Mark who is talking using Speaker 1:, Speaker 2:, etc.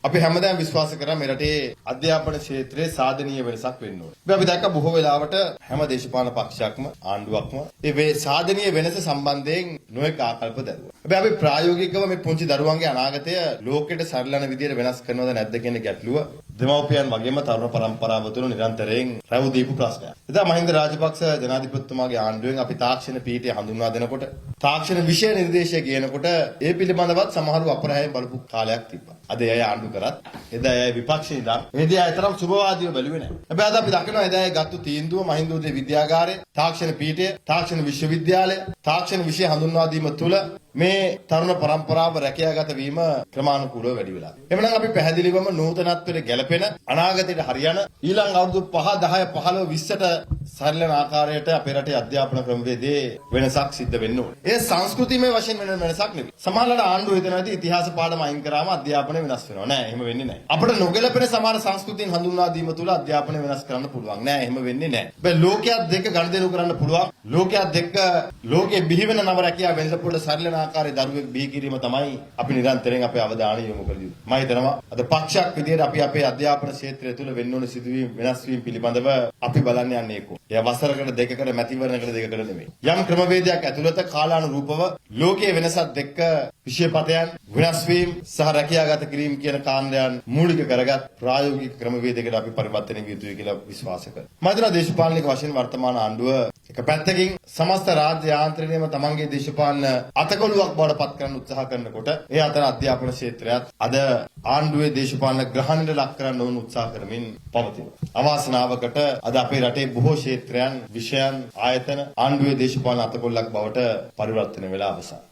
Speaker 1: අපි හැමදාම විශ්වාස කරා මේ රටේ අධ්‍යාපන ක්ෂේත්‍රයේ සාධනීය වෙනසක් වෙන්න ඕනේ. අපි දැක්ක බොහෝ වෙලාවට හැම දේශපාලන පක්ෂයක්ම ආණ්ඩුවක්ම මේ සාධනීය වෙනස සම්බන්ධයෙන් නොඑක ආකල්ප දැරුවා. හැබැයි අපි ප්‍රායෝගිකව මේ පුංචි දරුවන්ගේ අනාගතය ලෝකෙට සරලන විදියට වෙනස් කරනවද නැද්ද කියන ගැටලුව දෙමව්පියන් වගේම තරුණ පරම්පරාව තුළ නිරන්තරයෙන් රැව් දීපු ප්‍රශ්නයක්. එදා මහින්ද රාජපක්ෂ ජනාධිපතිතුමාගේ ආණ්ඩුවෙන් අපි තාක්ෂණ පීඨය හඳුන්වා දෙනකොට තාක්ෂණ විෂය නිර්දේශය කියනකොට ඒ පිළිබඳවත් සමහරව අපරාධයෙන් බලපු කාලයක් තිබ්බා. අද එය ආණ්ඩු කරත් එදා එය විපක්ෂයේ ඉඳන් මේදී අයතරම් සුබවාදීව බැලුවේ නැහැ. හැබැයි අද අපි දකිනවා එදා ඒ ගත්තු තීන්දුව මහින්ද උදේ විද්‍යාගාරය, තාක්ෂණ පීඨය, තාක්ෂණ විශ්වවිද්‍යාලය, තාක්ෂණ විෂය හඳුන්වා දීම තුළ මේ තරුණ පරම්පරාව රැකියාගත වීම ක්‍රමානුකූලව වැඩි වෙලා. එhmenan අපි පැහැදිලිවම නූතනත්වයට ගැලපෙන අනාගතයට හරියන ඊළඟ අවුරුදු 5 10 15 20ට සරලන ආකාරයට අපේ රටේ අධ්‍යාපන ක්‍රමවේදයේ වෙනසක් සිද්ධ වෙන්න ඕනේ. ඒ සංස්කෘතිමය වශයෙන් වෙන වෙනසක් නෙවෙයි. සමහරවල් ආණ්ඩුව හිතනවාදී ඉතිහාස පාඩම අයින් කරාම අධ්‍යාපනය වෙනස් වෙනවා. නෑ, එහෙම වෙන්නේ නෑ. අපිට නොගැලපෙන සමහර සංස්කෘතීන් හඳුන්වා දීම තුළ අධ්‍යාපනය වෙනස් කරන්න පුළුවන්. නෑ, එහෙම වෙන්නේ නෑ. හැබැයි ලෝකයක් දෙක ගනුදෙනු කරන්න පුළුවන්. ලෝකයක් දෙක ලෝකේ බිහි වෙන නව රැකියාව වෙනසපොළ සරලන ආකාරයේ දරුවෙක් බිහි කිරීම තමයි අපි නිරන්තරයෙන් අපේ අවධානය යොමු කළ යුතු. මම හිතනවා අද පක්ෂයක් විදිහට අපි අපේ අධ්‍යාපන ක්ෂේත්‍රය තුළ වෙන්න ඕන සිදුවීම් වෙනස් වීම පිළිබඳව අපි බලන්න යන්නේ ඒකෝ. එයා වසරකට දෙකකට මැතිවරණයකට දෙකකට නෙමෙයි. යම් ක්‍රමවේදයක් ඇතුළත කාලානුරූපව ලෝකයේ වෙනසත් එක්ක විෂයපතයන් වෙනස් වීම සහ රැකියාගත කිරීම කියන කාණ්ඩයන් මූලික කරගත් ප්‍රායෝගික ක්‍රමවේදයකට අපි පරිවර්තනය විය යුතුයි කියලා විශ්වාස කරනවා. මම හිතනවා දේශපාලනික වශයෙන් වර්තමාන ආණ්ඩුව එක පැත්තකින් සමස්ත රාජ්‍ය යාන්ත්‍රණයම තමන්ගේ දේශපාලන අතකොළුවක් බවට පත් කරන්න උත්සාහ කරනකොට ඒ අතර අධ්‍යාපන ක්ෂේත්‍රයත් අද ආණ්ඩුවේ දේශපාලන ග්‍රහණයට ලක් කරන්න ඕන උත්සාහ කරමින් පවතිනවා. අවාසනාවකට අද අපේ රටේ බොහෝ ක්ෂේත්‍රයන්, විෂයන්, ආයතන ආණ්ඩුවේ දේශපාලන අතකොල්ලක් බවට පරිවර්තන වෙලා අවසන්.